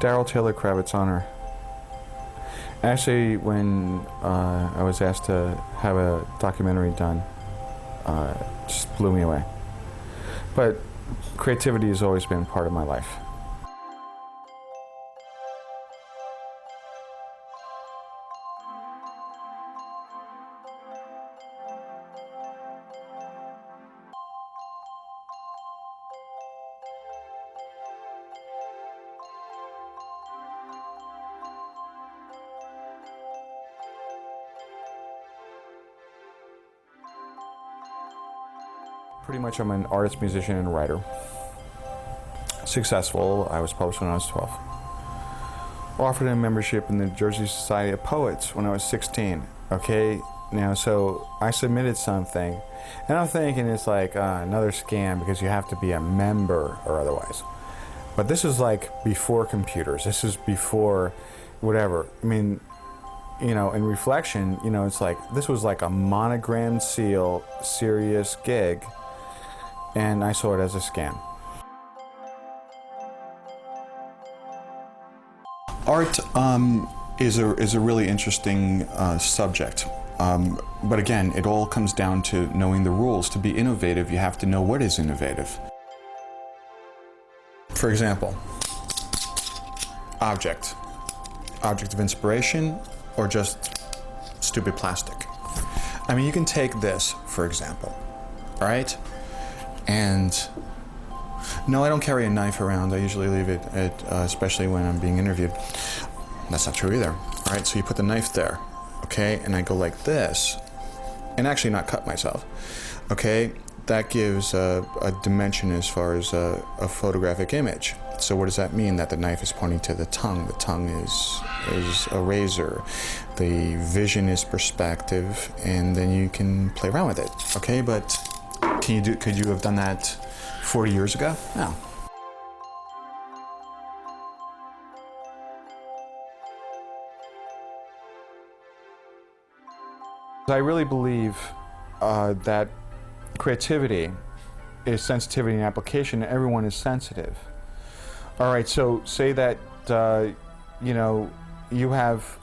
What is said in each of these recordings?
Darryl Taylor Kravitz honor. Actually, when I was asked to have a documentary done, just blew me away. But creativity has always been part of my life. Pretty much I'm an artist, musician, and writer. Successful. I was published when I was 12. Offered a membership in the Jersey Society of Poets when I was 16. Okay, now so I submitted something, and I'm thinking it's like another scam because you have to be a member or otherwise. But this is like before computers. This is before whatever. I mean, you know, in reflection, you know, it's like this was like a monogrammed seal, serious gig. And I saw it as a scam. Art is a really interesting subject. But again, it all comes down to knowing the rules. To be innovative, you have to know what is innovative. For example, object of inspiration, or just stupid plastic. I mean, you can take this, for example, all right? And no, I don't carry a knife around. I usually leave it at, especially when I'm being interviewed. That's not true either. All right, so you put the knife there, okay? And I go like this, and actually not cut myself, okay? That gives a dimension as far as a photographic image. So what does that mean? That the knife is pointing to the tongue. The tongue is a razor. The vision is perspective, and then you can play around with it, okay? But could you have done that 40 years ago? No. I really believe that creativity is sensitivity and application. Everyone is sensitive. All right, so say that you know, you have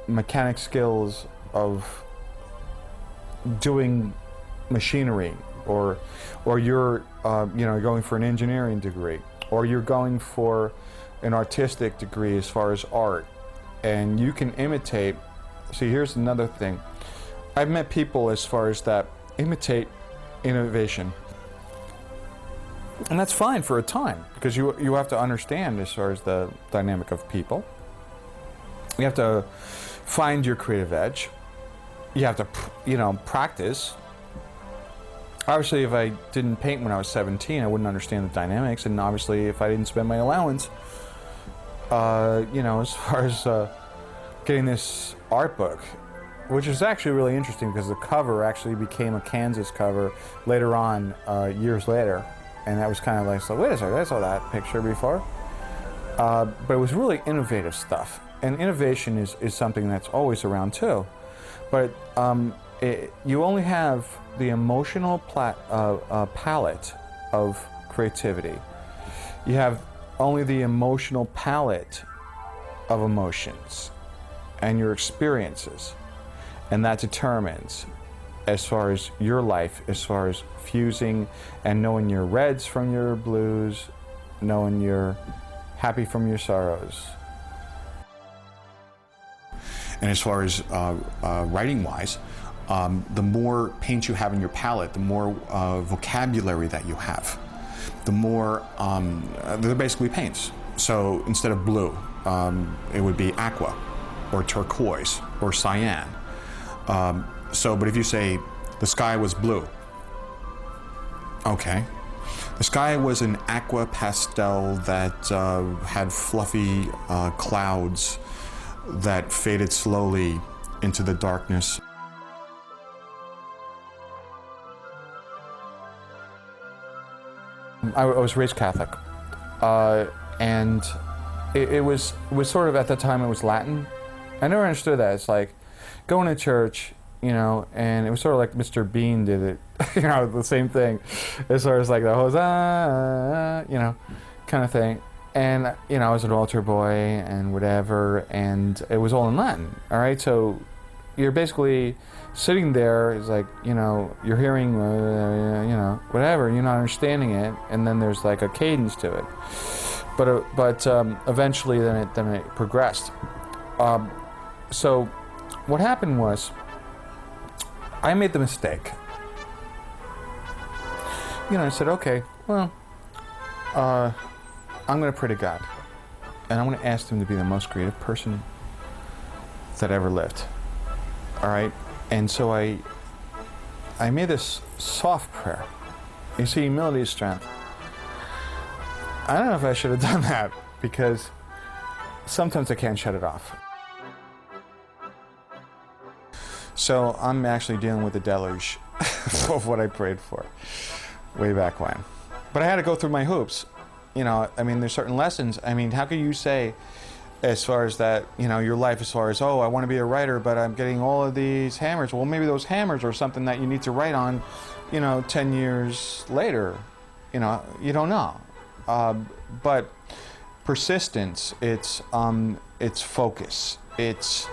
mechanic skills of doing machinery, or you're you know, going for an engineering degree, or you're going for an artistic degree as far as art, and you can imitate. See, here's another thing. I've met people as far as that imitate innovation, and that's fine for a time, because you have to understand as far as the dynamic of people. You have to find your creative edge. You have to, you know, practice. Obviously, if I didn't paint when I was 17, I wouldn't understand the dynamics. And obviously, if I didn't spend my allowance, you know, as far as getting this art book, which is actually really interesting because the cover actually became a Kansas cover later on, years later. And that was kind of like, so wait a second, I saw that picture before. But it was really innovative stuff. And innovation is something that's always around too. But you only have the emotional palette of creativity. You have only the emotional palette of emotions and your experiences. And that determines, as far as your life, as far as fusing and knowing your reds from your blues, knowing your happy from your sorrows. And as far as writing-wise, the more paint you have in your palette, the more vocabulary that you have, the more, they're basically paints. So instead of blue, it would be aqua, or turquoise, or cyan. But if you say the sky was blue, okay. The sky was an aqua pastel that had fluffy clouds that faded slowly into the darkness. I was raised Catholic, and it was sort of, at the time it was Latin. I never understood that. It's like going to church, you know, and it was sort of like Mr. Bean did it, you know, the same thing, as far as like the Hosanna, you know, kind of thing. And, I was an altar boy and whatever, and it was all in Latin, all right? So you're basically sitting there, it's like, you're hearing, whatever, you're not understanding it, and then there's like a cadence to it. But eventually then it progressed. So what happened was, I made the mistake. I said, okay, well, I'm going to pray to God, and I'm going to ask him to be the most creative person that ever lived. All right? And so I made this soft prayer. You see, humility is strength. I don't know if I should have done that, because sometimes I can't shut it off. So I'm actually dealing with the deluge of what I prayed for way back when. But I had to go through my hoops. There's certain lessons. How can you say, as far as that, your life, as far as, I want to be a writer, but I'm getting all of these hammers. Well, maybe those hammers are something that you need to write on, 10 years later. You don't know. But persistence, it's focus. It's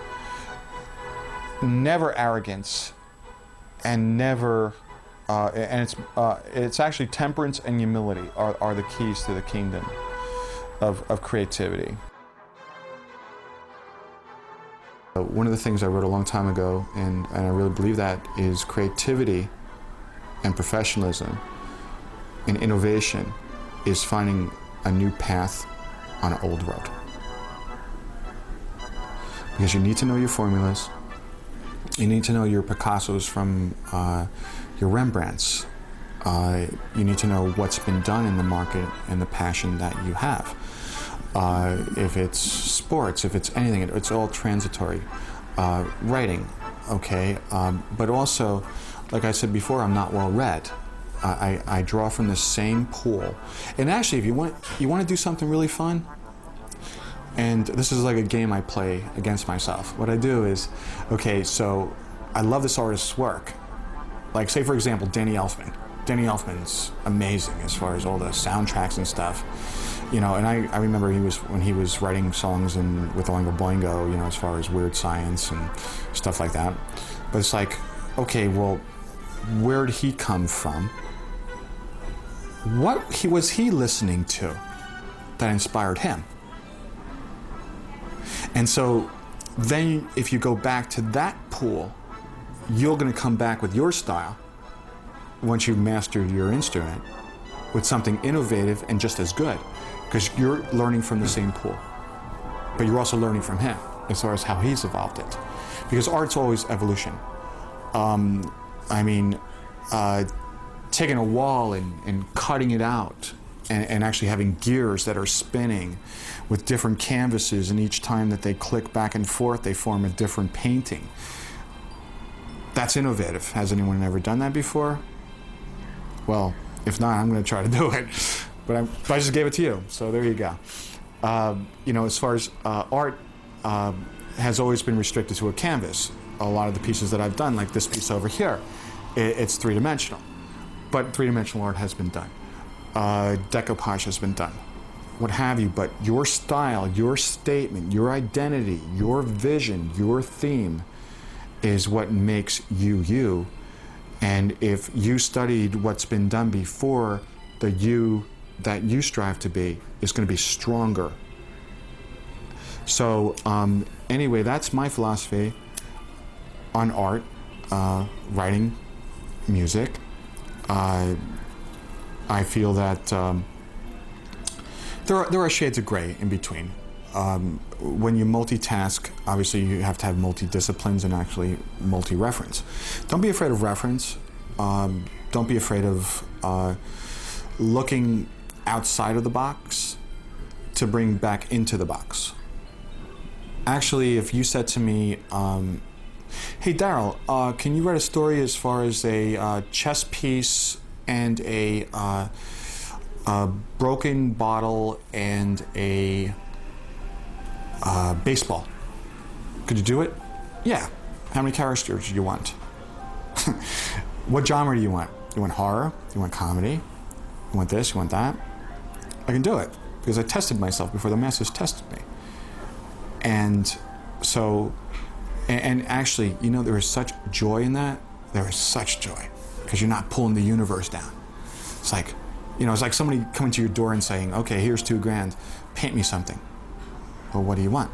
never arrogance, and never, it's actually temperance and humility are the keys to the kingdom of creativity. One of the things I wrote a long time ago, and I really believe that, is creativity and professionalism and innovation is finding a new path on an old road. Because you need to know your formulas. You need to know your Picassos from your Rembrandts. You need to know what's been done in the market and the passion that you have. If it's sports, if it's anything, it's all transitory. Writing, okay, but also, like I said before, I'm not well read. I draw from the same pool. And actually, if you want to do something really fun, and this is like a game I play against myself. What I do is, okay, so I love this artist's work. Like, say for example, Danny Elfman. Danny Elfman's amazing as far as all the soundtracks and stuff. And I remember when he was writing songs with Oingo Boingo, as far as Weird Science and stuff like that. But it's like, okay, well, where did he come from? What was he listening to that inspired him? And so then if you go back to that pool, you're going to come back with your style once you've mastered your instrument with something innovative and just as good, because you're learning from the same pool, but you're also learning from him as far as how he's evolved it, because art's always evolution. Taking a wall and cutting it out and actually having gears that are spinning with different canvases, and each time that they click back and forth, they form a different painting. That's innovative. Has anyone ever done that before? Well, if not, I'm going to try to do it. But I just gave it to you, so there you go. As far as art has always been restricted to a canvas. A lot of the pieces that I've done, like this piece over here, it's three-dimensional. But three-dimensional art has been done. Decoupage has been done. What have you, but your style, your statement, your identity, your vision, your theme is what makes you you. And if you studied what's been done before, the you that you strive to be is going to be stronger. So anyway, that's my philosophy on art, writing, music. I feel that there are shades of gray in between. When you multitask, obviously you have to have multi-disciplines and actually multi-reference. Don't be afraid of reference. Don't be afraid of looking outside of the box to bring back into the box. Actually, if you said to me, hey Darryl, can you write a story as far as a chess piece and a broken bottle and a baseball? Could you do it? Yeah. How many characters do you want? What genre do you want? You want horror? You want comedy? You want this? You want that? I can do it. because I tested myself before the masters tested me. And so, and actually, you know, there is such joy in that. There is such joy, because you're not pulling the universe down. It's like, you know, it's like somebody coming to your door and saying, okay, here's $2,000, paint me something. Well, what do you want?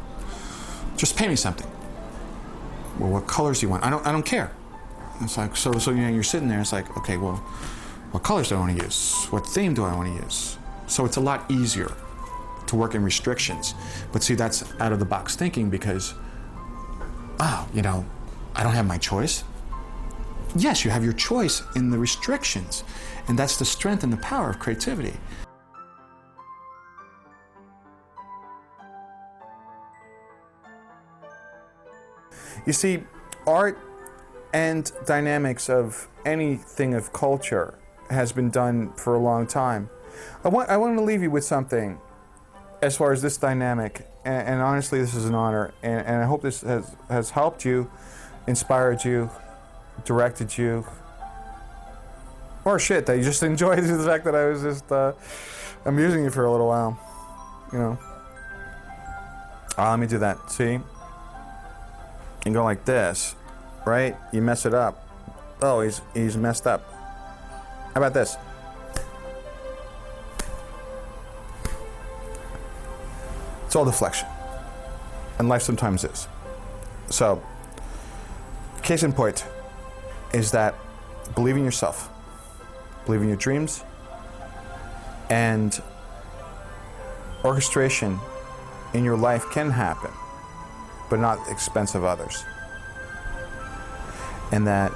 Just paint me something. Well, what colors do you want? I don't care. It's like, so you know, you're sitting there, it's like, okay, well, what colors do I want to use? What theme do I want to use? So it's a lot easier to work in restrictions. But see, that's out of the box thinking, because, you know, I don't have my choice. Yes, you have your choice in the restrictions. And that's the strength and the power of creativity. You see, art and dynamics of anything of culture has been done for a long time. I want to leave you with something as far as this dynamic, and honestly, this is an honor, and I hope this has helped you, inspired you, directed you, or shit, that you just enjoyed the fact that I was just amusing you for a little while, you know. Let me do that, see? And go like this, right? You mess it up. Oh, he's messed up. How about this? It's all deflection. And life sometimes is. So, case in point is that believe in yourself, believe in your dreams, and orchestration in your life can happen, but not at the expense of others. And that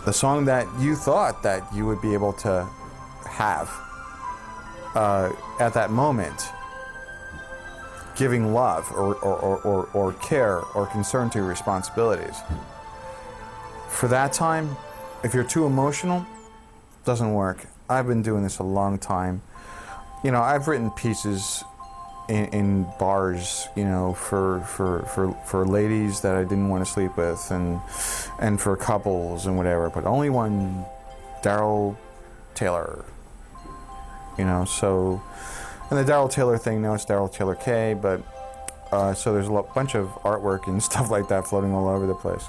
the song that you thought that you would be able to have at that moment, giving love or care or concern to your responsibilities, for that time, if you're too emotional, it doesn't work. I've been doing this a long time. You know, I've written pieces in bars, you know, for ladies that I didn't want to sleep with, and for couples and whatever, but only one, Darryl Taylor, you know. So, and the Darryl Taylor thing, now it's Darryl Taylor K, but so there's a bunch of artwork and stuff like that floating all over the place,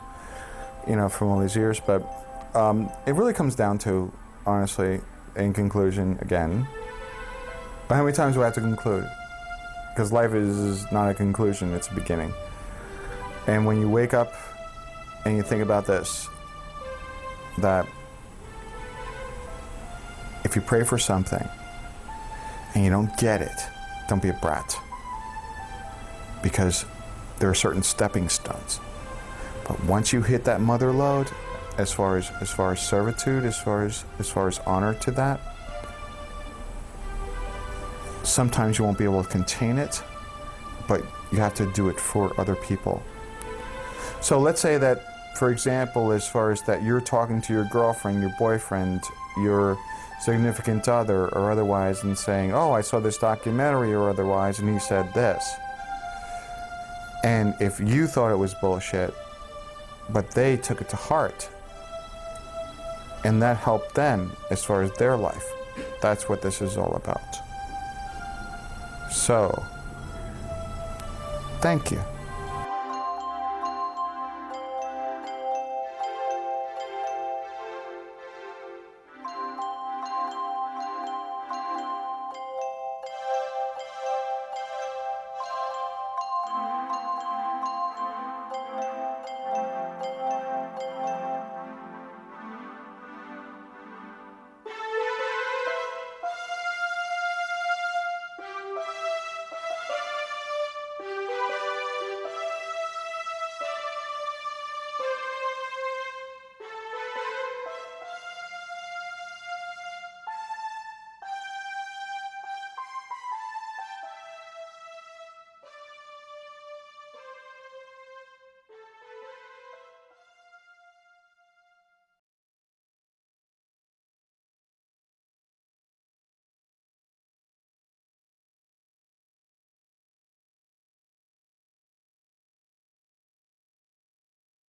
you know, from all these years. But it really comes down to, honestly, in conclusion, again, how many times do I have to conclude? Because life is not a conclusion, it's a beginning. And when you wake up and you think about this, that if you pray for something and you don't get it, don't be a brat. Because there are certain stepping stones. But once you hit that mother lode, as far as servitude, as far as honor to that, sometimes you won't be able to contain it, but you have to do it for other people. So let's say that, for example, as far as that you're talking to your girlfriend, your boyfriend, your significant other, or otherwise, and saying, oh, I saw this documentary or otherwise, and he said this. And if you thought it was bullshit, but they took it to heart, and that helped them as far as their life, that's what this is all about. So, thank you.